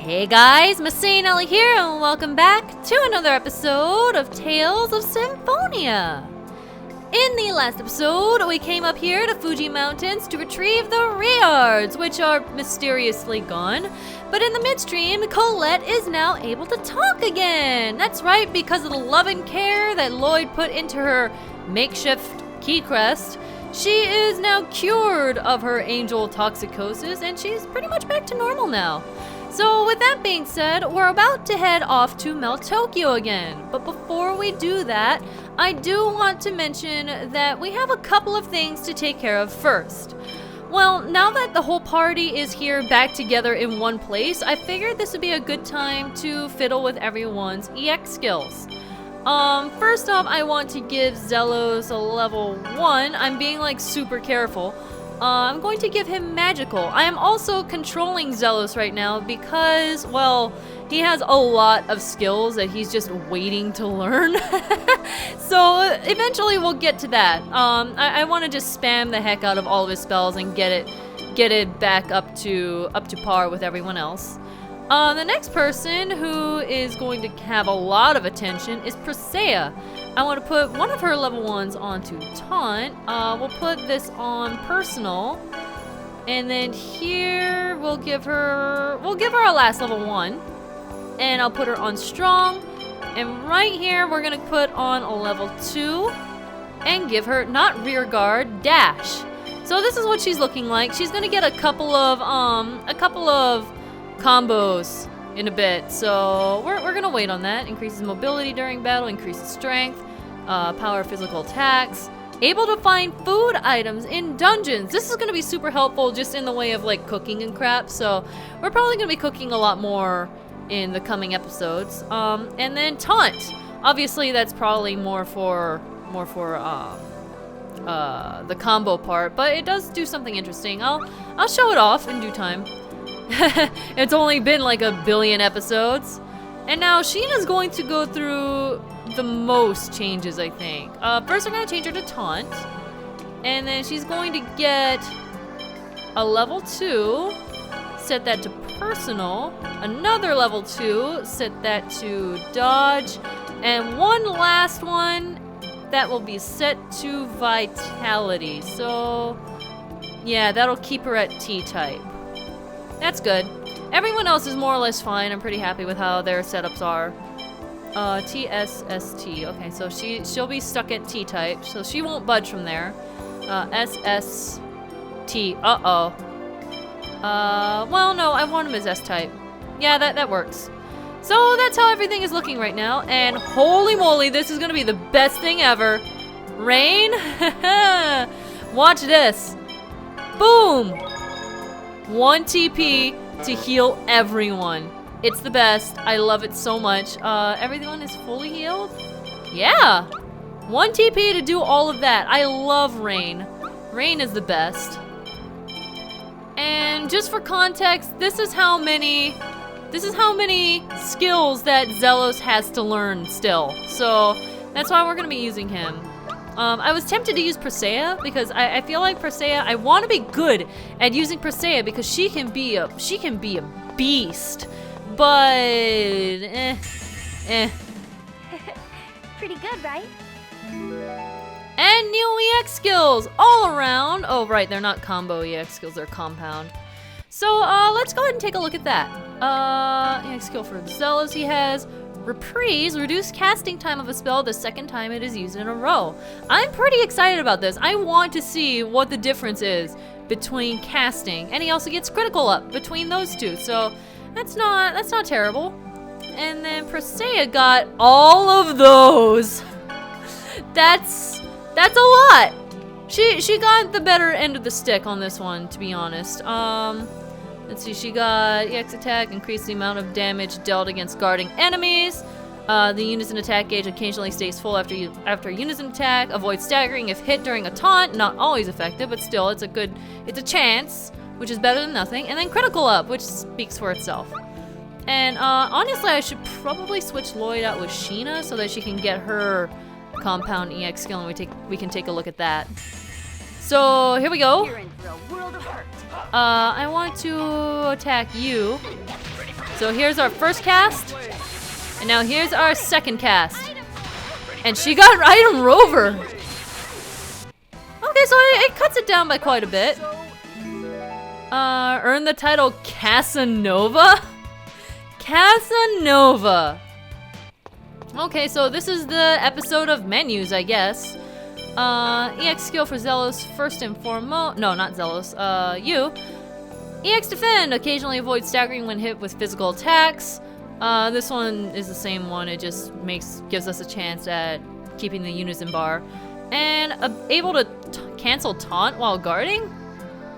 Hey guys, MasaeAnela here, and welcome back to another episode of Tales of Symphonia. In the last episode, we came up here to Fuji Mountains to retrieve the Riards, which are mysteriously gone. But in the midstream, Colette is now able to talk again. That's right, because of the love and care that Lloyd put into her makeshift key crest. She is now cured of her angel toxicosis, and she's pretty much back to normal now. So with that being said, we're about to head off to Meltokio again. But before we do that, I do want to mention that we have a couple of things to take care of first. Well, now that the whole party is here back together in one place, I figured this would be a good time to fiddle with everyone's EX skills. First off, I want to give Zelos a level 1. I'm being super careful. I'm going to give him magical. I am also controlling Zelos right now because, well, he has a lot of skills that he's just waiting to learn. So eventually we'll get to that. I want to just spam the heck out of all of his spells and get it back up to par with everyone else. The next person who is going to have a lot of attention is Presea. I want to put one of her level 1s onto Taunt. We'll put this on Personal. And then here we'll give her our last level 1. And I'll put her on Strong. And right here we're going to put on a level 2 and give her, not Rear Guard, Dash. So this is what she's looking like. She's going to get a couple of combos in a bit, so we're gonna wait on that. Increases mobility during battle, increases strength, power physical attacks, able to find food items in dungeons. This is gonna be super helpful just in the way of cooking and crap, so we're probably gonna be cooking a lot more in the coming episodes. And then Taunt, obviously that's probably more for the combo part, but it does do something interesting. I'll show it off in due time. It's only been a billion episodes. And now Sheena's going to go through the most changes, I think. First I'm going to change her to Taunt. And then she's going to get a level 2. Set that to Personal. Another level 2. Set that to Dodge. And one last one that will be set to Vitality. So, yeah, that'll keep her at T-type. That's good. Everyone else is more or less fine. I'm pretty happy with how their setups are. TSST. Okay, so she'll be stuck at T-type, so she won't budge from there. SST. Uh-oh. Well, no, I want him as S-type. Yeah, that works. So that's how everything is looking right now, and holy moly, this is gonna be the best thing ever. Rain? Watch this. Boom! 1 TP to heal everyone. It's the best. I love it so much. Everyone is fully healed? Yeah! 1 TP to do all of that. I love Rain. Rain is the best. And just for context, this is how many skills that Zelos has to learn still. So that's why we're gonna be using him. I was tempted to use Presea because I feel like Presea, I want to be good at using Presea because she can be a beast, but Pretty good, right? And new EX skills all around. Oh right, they're not combo EX skills, they're compound. So let's go ahead and take a look at that. EX skill for Zelos he has. Reprise, reduce casting time of a spell the second time it is used in a row. I'm pretty excited about this. I want to see what the difference is between casting, and he also gets critical up between those two, so that's not terrible. And then Presea got all of those. That's a lot. She got the better end of the stick on this one, to be honest. Let's see, she got EX attack, increase the amount of damage dealt against guarding enemies. The unison attack gauge occasionally stays full after unison attack. Avoid staggering if hit during a taunt. Not always effective, but still, it's a chance, which is better than nothing. And then critical up, which speaks for itself. And honestly, I should probably switch Lloyd out with Sheena so that she can get her compound EX skill, and we can take a look at that. So here we go. You're in for a world of hurt. I want to attack you. So here's our first cast. And now here's our second cast. And she got Item Rover. Okay, so it cuts it down by quite a bit. Earn the title Casanova? Casanova. Okay, so this is the episode of menus, I guess. EX skill for Zelos first and foremost. No, not Zelos. You. EX defend. Occasionally avoid staggering when hit with physical attacks. This one is the same one. It just gives us a chance at keeping the units in bar. And able to cancel taunt while guarding?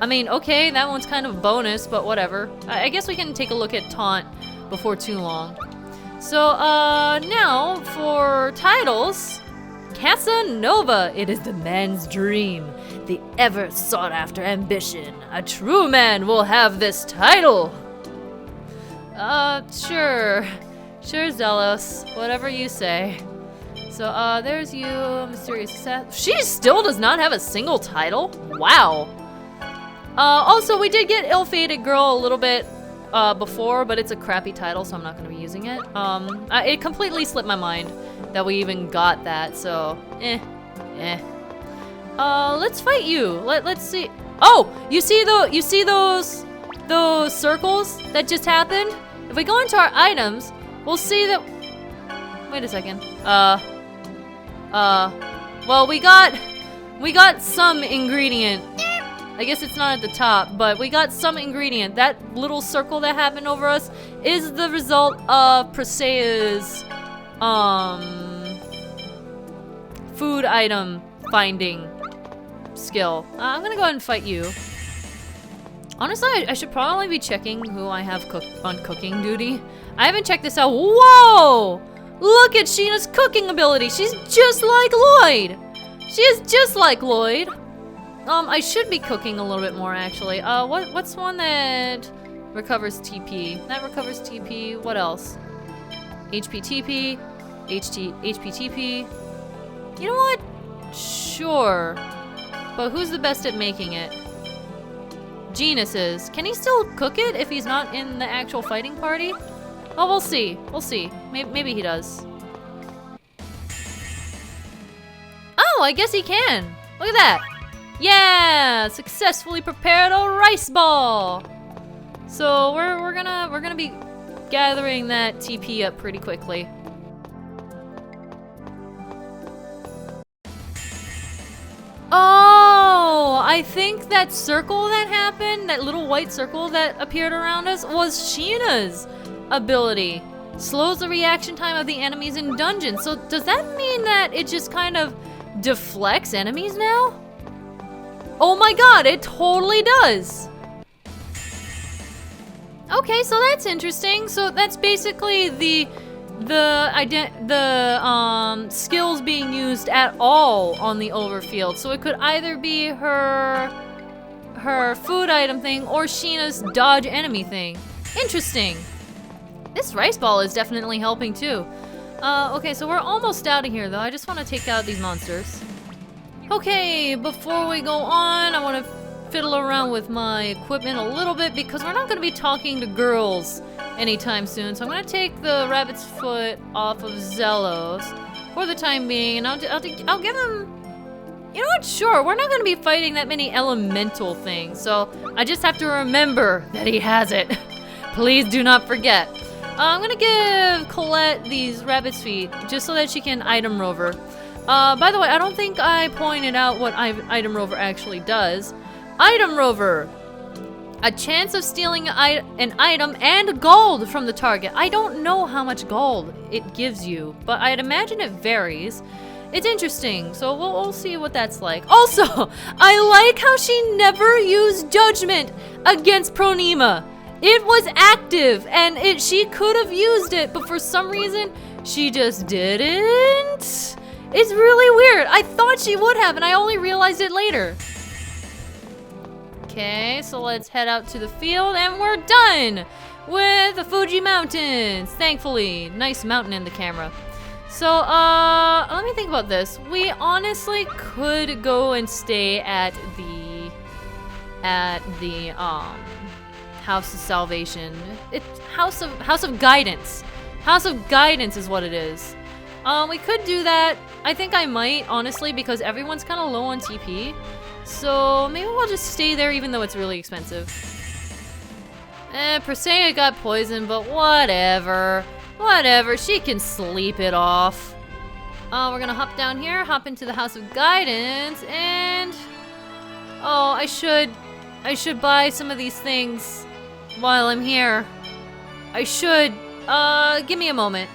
I mean, okay, that one's kind of a bonus, but whatever. I guess we can take a look at taunt before too long. So, now for titles. Casanova, it is the man's dream, the ever sought after ambition. A true man will have this title. Sure, Zelos, whatever you say. So, there's you, mysterious assassin. She still does not have a single title? Wow. Also, we did get ill-fated girl a little bit before, but it's a crappy title, so I'm not going to be using it. It completely slipped my mind that we even got that, so let's fight you. Let's see. Oh, you see those circles that just happened? If we go into our items, we'll see that. Wait a second. Well, we got some ingredient. I guess it's not at the top, but we got some ingredient. That little circle that happened over us is the result of Masae's food item finding skill. I'm gonna go ahead and fight you. Honestly, I should probably be checking who I have on cooking duty. I haven't checked this out. Whoa! Look at Sheena's cooking ability. She's just like Lloyd. She is just like Lloyd. I should be cooking a little bit more actually. What's one that recovers TP? That recovers TP. What else? HP TP, HP TP. You know what? Sure. But who's the best at making it? Genus is. Can he still cook it if he's not in the actual fighting party? Oh, we'll see. We'll see. Maybe he does. Oh, I guess he can. Look at that. Yeah, successfully prepared a rice ball. So we're gonna be gathering that TP up pretty quickly. Oh, I think that circle that happened, that little white circle that appeared around us, was Sheena's ability. Slows the reaction time of the enemies in dungeons. So does that mean that it just kind of deflects enemies now? Oh my god, it totally does. Okay, so that's interesting. So that's basically the skills being used at all on the overfield. So it could either be her food item thing or Sheena's dodge enemy thing. Interesting. This rice ball is definitely helping too. Okay, so we're almost out of here though. I just want to take out these monsters. Okay, before we go on, I want to fiddle around with my equipment a little bit because we're not going to be talking to girls anytime soon. So I'm going to take the rabbit's foot off of Zelos for the time being, and I'll give him. You know what? Sure, we're not going to be fighting that many elemental things, so I just have to remember that he has it. Please do not forget. I'm going to give Colette these rabbit's feet just so that she can item rover. By the way, I don't think I pointed out what Item Rover actually does. Item Rover! A chance of stealing an item and gold from the target. I don't know how much gold it gives you, but I'd imagine it varies. It's interesting, so we'll see what that's like. Also, I like how she never used Judgment against Pronema. It was active, and she could have used it, but for some reason, she just didn't. It's really weird. I thought she would have, and I only realized it later. Okay, so let's head out to the field, and we're done with the Fuji Mountains. Thankfully, nice mountain in the camera. So, let me think about this. We honestly could go and stay at the House of Salvation. It's House of Guidance. House of Guidance is what it is. We could do that. I think I might, honestly, because everyone's kind of low on TP. So maybe we'll just stay there even though it's really expensive. Persea got poisoned, but whatever. Whatever, she can sleep it off. We're gonna hop down here, hop into the House of Guidance, and... Oh, I should buy some of these things while I'm here. I should. Give me a moment.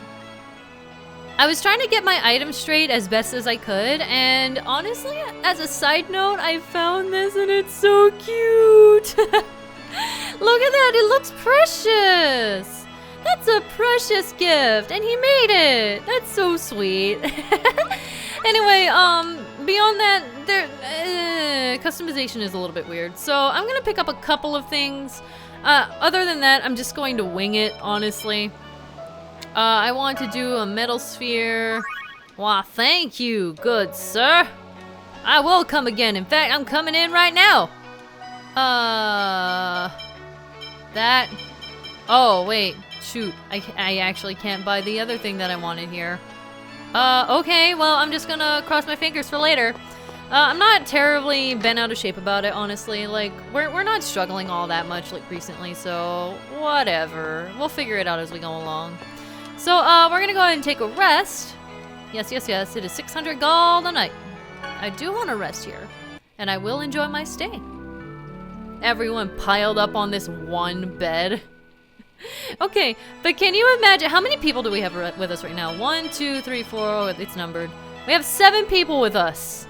I was trying to get my items straight as best as I could, and honestly, as a side note, I found this and it's so cute. Look at that, it looks precious. That's a precious gift, and he made it. That's so sweet. Anyway, beyond that, customization is a little bit weird. So I'm gonna pick up a couple of things. Other than that, I'm just going to wing it, honestly. I want to do a metal sphere. Why, thank you, good sir. I will come again. In fact, I'm coming in right now. That. Oh, wait. Shoot. I actually can't buy the other thing that I wanted here. Okay, well, I'm just gonna cross my fingers for later. I'm not terribly bent out of shape about it, honestly. Like, we're not struggling all that much, like, recently, so whatever. We'll figure it out as we go along. So, we're gonna go ahead and take a rest. Yes, yes, yes, it is 600 gold a night. I do want to rest here, and I will enjoy my stay. Everyone piled up on this one bed. Okay, but can you imagine, how many people do we have with us right now? 1, 2, 3, 4, it's numbered. We have 7 people with us.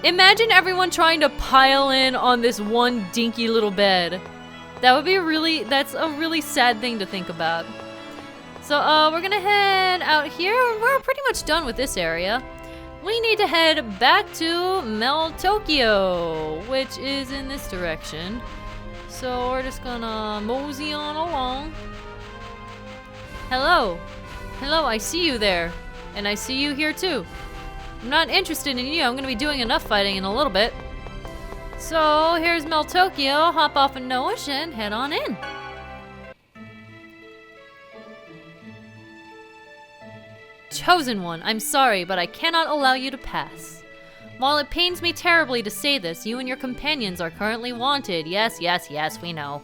Imagine everyone trying to pile in on this one dinky little bed. That would be that's a really sad thing to think about. So, we're gonna head out here. We're pretty much done with this area. We need to head back to Meltokio, which is in this direction. So we're just gonna mosey on along. Hello. Hello, I see you there. And I see you here too. I'm not interested in you. I'm gonna be doing enough fighting in a little bit. So here's Meltokio. Hop off a Nosh and head on in. Chosen one, I'm sorry, but I cannot allow you to pass. While it pains me terribly to say this, you and your companions are currently wanted. Yes, yes, yes, we know.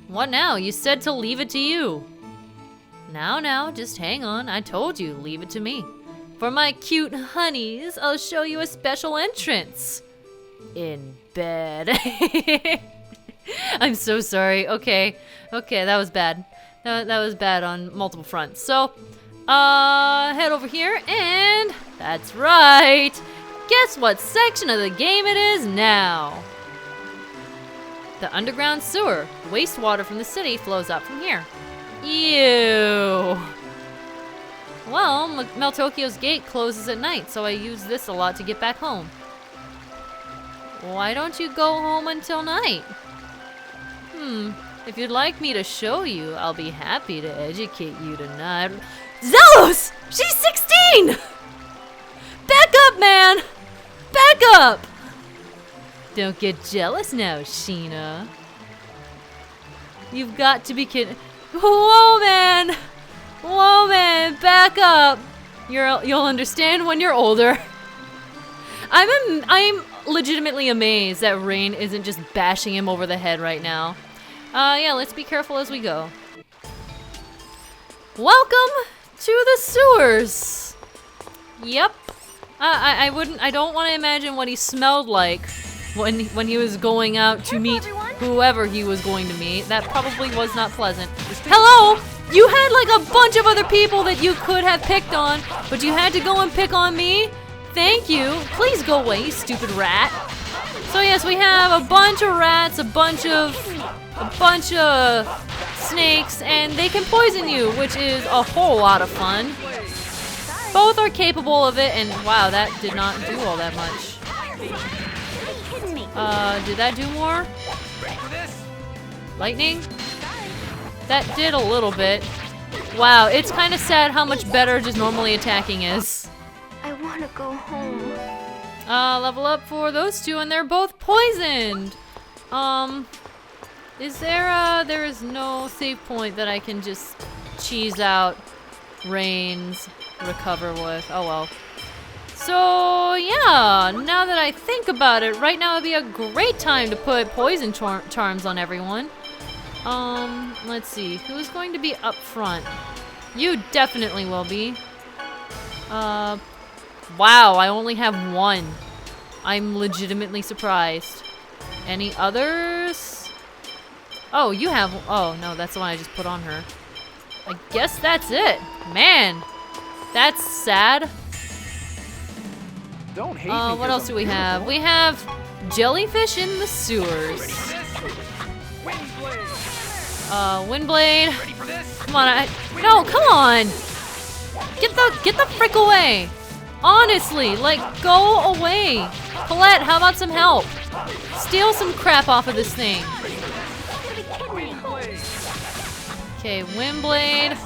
What now? You said to leave it to you. Now, just hang on. I told you, leave it to me. For my cute honeys, I'll show you a special entrance. In bed. I'm so sorry. Okay, that was bad. That was bad on multiple fronts. So, head over here, and that's right. Guess what section of the game it is now? The underground sewer. Wastewater from the city flows out from here. Ew. Well, Meltokio's gate closes at night, so I use this a lot to get back home. Why don't you go home until night? If you'd like me to show you, I'll be happy to educate you tonight. Zelos! She's 16! Back up, man! Back up! Don't get jealous now, Sheena. You've got to be kidding. Whoa, man! Whoa, man! Back up! You'll understand when you're older. I'm legitimately amazed that Rain isn't just bashing him over the head right now. Yeah, let's be careful as we go. Welcome to the sewers. Yep. I don't want to imagine what he smelled like when he was going out to meet whoever he was going to meet. That probably was not pleasant. Hello! You had like a bunch of other people that you could have picked on, but you had to go and pick on me? Thank you. Please go away, you stupid rat. So yes, we have a bunch of rats, a bunch of snakes, and they can poison you, which is a whole lot of fun. Both are capable of it, and wow, that did not do all that much. Did that do more? Lightning? That did a little bit. Wow, it's kind of sad how much better just normally attacking is. I want to go home. Level up for those two, and they're both poisoned. Is there is no save point that I can just cheese out Rain's recover with. Oh well. So yeah, now that I think about it, right now would be a great time to put poison charms on everyone. Let's see, who's going to be up front? You definitely will be. Wow, I only have one. I'm legitimately surprised. Any others? Oh, you have, oh no, that's the one I just put on her. I guess that's it. Man, that's sad. Don't hate me What 'cause else I'm do we have? beautiful. We have jellyfish in the sewers. Windblade. Ready for this? Come on, no, come on. Get the frick away. Honestly, like, go away. Colette, how about some help? Steal some crap off of this thing. Okay, Windblade.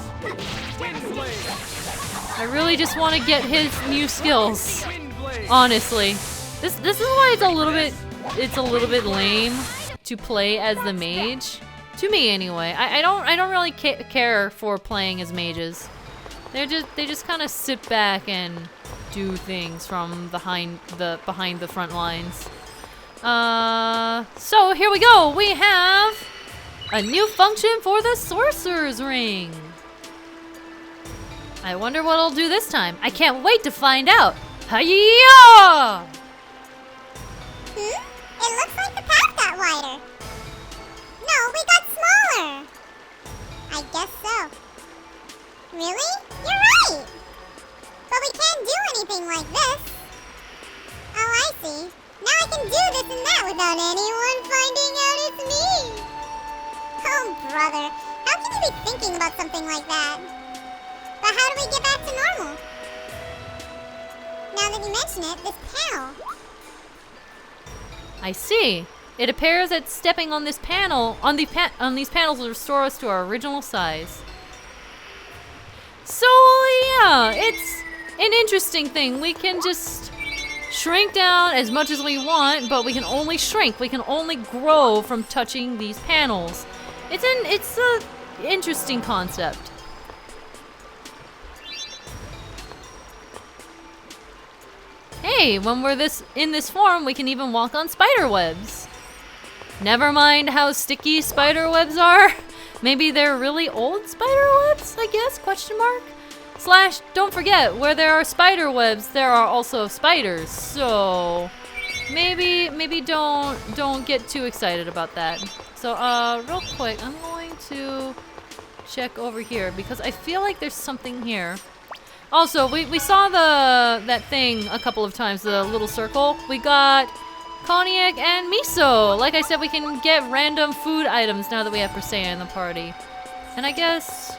I really just want to get his new skills. Honestly, this is why it's a little bit lame to play as the mage. To me, anyway. I don't really care for playing as mages. They just kind of sit back and do things from behind the front lines. So here we go. We have a new function for the Sorcerer's Ring. I wonder what it'll do this time. I can't wait to find out. Hiya! It looks like the path got wider. No, we got smaller. I guess so. Really? You're right. But we can't do anything like this. Oh, I see. Now I can do this and that without anyone finding out it's me. Oh, brother. How can you be thinking about something like that? But how do we get back to normal? Now that you mention it, this panel. I see. It appears that stepping on this panel, on these panels will restore us to our original size. So yeah, it's an interesting thing. We can just shrink down as much as we want, but we can only shrink. We can only grow from touching these panels. It's an interesting concept. Hey, when we're in this form, we can even walk on spider webs. Never mind how sticky spider webs are. Maybe they're really old spider webs, I guess, question mark? Slash, don't forget, where there are spider webs, there are also spiders. So, maybe don't get too excited about that. So, real quick, I'm going to check over here because I feel like there's something here. Also, we saw that thing a couple of times, the little circle. We got cognac and miso. Like I said, we can get random food items now that we have Persea in the party. And I guess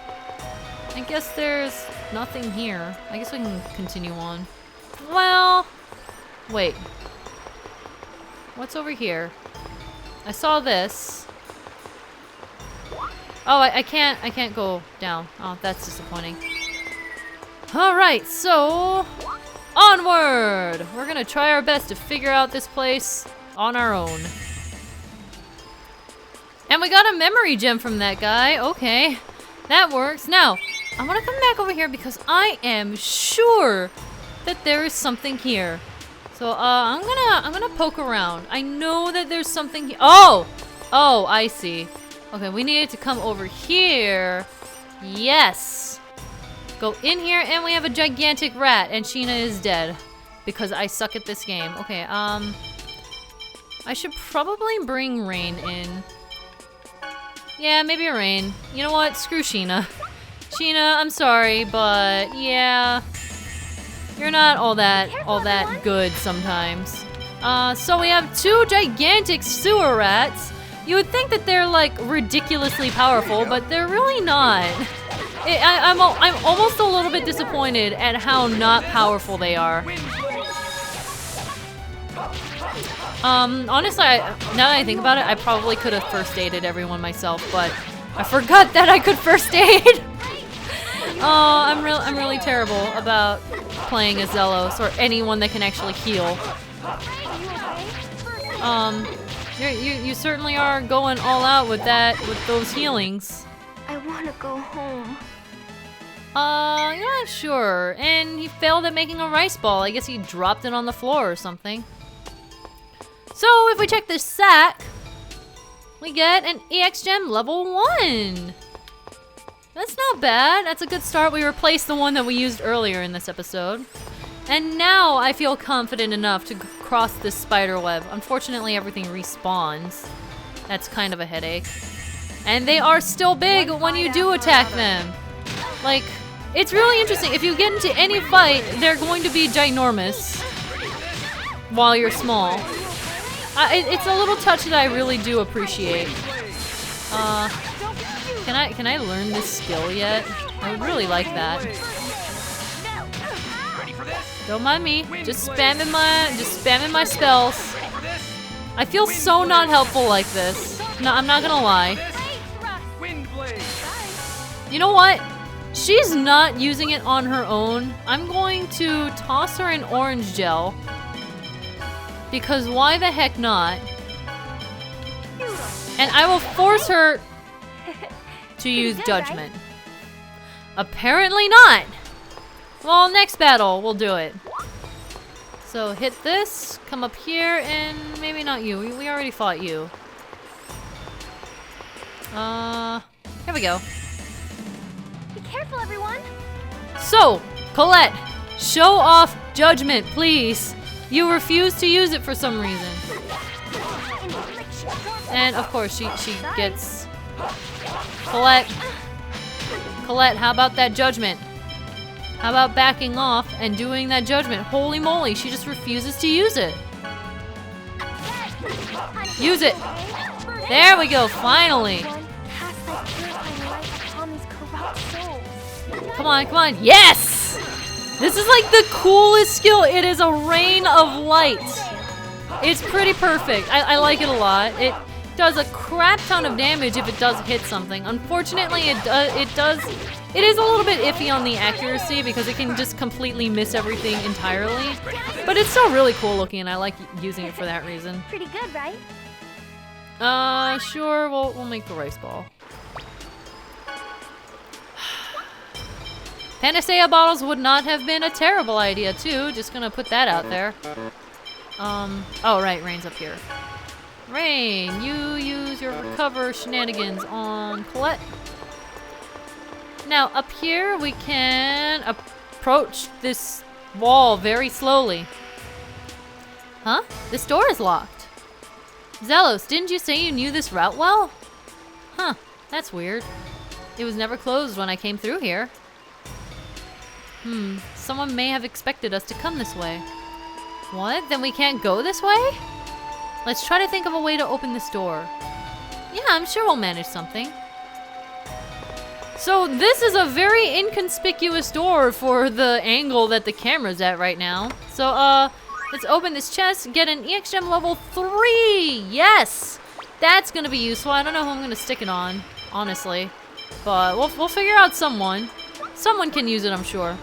there's nothing here. I guess we can continue on. Well, wait. What's over here? I saw this. Oh, I can't go down. Oh, that's disappointing. Alright, so onward! We're gonna try our best to figure out this place on our own. And we got a memory gem from that guy. Okay, that works. Now, I want to come back over here because I am sure that there is something here. So I'm gonna poke around. I know that there's something here. Oh, I see. Okay, we needed to come over here. Yes. Go in here, and we have a gigantic rat, and Sheena is dead because I suck at this game. Okay, I should probably bring Rain in. Yeah, maybe Rain. You know what? Screw Sheena. Sheena, I'm sorry, but yeah, you're not all that good sometimes. So we have two gigantic sewer rats. You would think that they're like ridiculously powerful, but they're really not. I'm almost a little bit disappointed at how not powerful they are. Honestly, now that I think about it, I probably could have first aided everyone myself, but I forgot that I could first aid. I'm really terrible about playing as Zelos or anyone that can actually heal. You certainly are going all out with those healings. I want to go home. You're not sure. And he failed at making a rice ball. I guess he dropped it on the floor or something. So if we check this sack, we get an EX Gem level 1. That's not bad. That's a good start. We replaced the one that we used earlier in this episode. And now I feel confident enough to cross this spider web. Unfortunately, everything respawns. That's kind of a headache. And they are still big when you do attack them. Like, it's really interesting. If you get into any fight, they're going to be ginormous while you're small. It's a little touch that I really do appreciate. Can I learn this skill yet? I would really like that. Don't mind me. Just spamming my spells. I feel so not helpful like this. No, I'm not gonna lie. You know what? She's not using it on her own. I'm going to toss her an orange gel. Because why the heck not? And I will force her to use judgment. Apparently not. Well, next battle, we'll do it. So hit this, come up here, and maybe not you. We already fought you. Here we go. Be careful, everyone. So, Colette, show off judgment, please. You refuse to use it for some reason. And of course, she gets... Colette, how about that judgment? How about backing off and doing that judgment? Holy moly, she just refuses to use it. Use it. There we go, finally. Come on. Yes! This is like the coolest skill. It is a rain of light. It's pretty perfect. I like it a lot. It does a crap ton of damage if it does hit something. Unfortunately, it is a little bit iffy on the accuracy because it can just completely miss everything entirely. But it's still really cool looking, and I like using it for that reason. Pretty good, right? Sure. We'll make the rice ball. Panacea bottles would not have been a terrible idea, too. Just gonna put that out there. Oh, right, Rain's up here. Rain, you use your recover shenanigans on Colette. Now, up here, we can approach this wall very slowly. Huh? This door is locked. Zelos, didn't you say you knew this route well? Huh, that's weird. It was never closed when I came through here. Someone may have expected us to come this way. What? Then we can't go this way? Let's try to think of a way to open this door. Yeah, I'm sure we'll manage something. So this is a very inconspicuous door for the angle that the camera's at right now. So, let's open this chest, get an EX Gem level 3! Yes! That's gonna be useful. I don't know who I'm gonna stick it on, honestly. But we'll figure out someone. Someone can use it, I'm sure.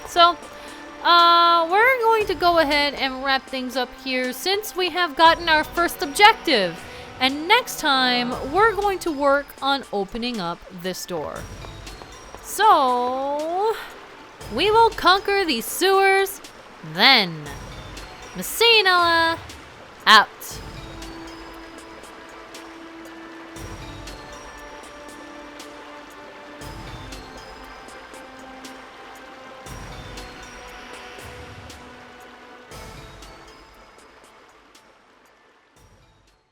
So, we're going to go ahead and wrap things up here since we have gotten our first objective. And next time, we're going to work on opening up this door. So, we will conquer these sewers then. MasaeAnela, out.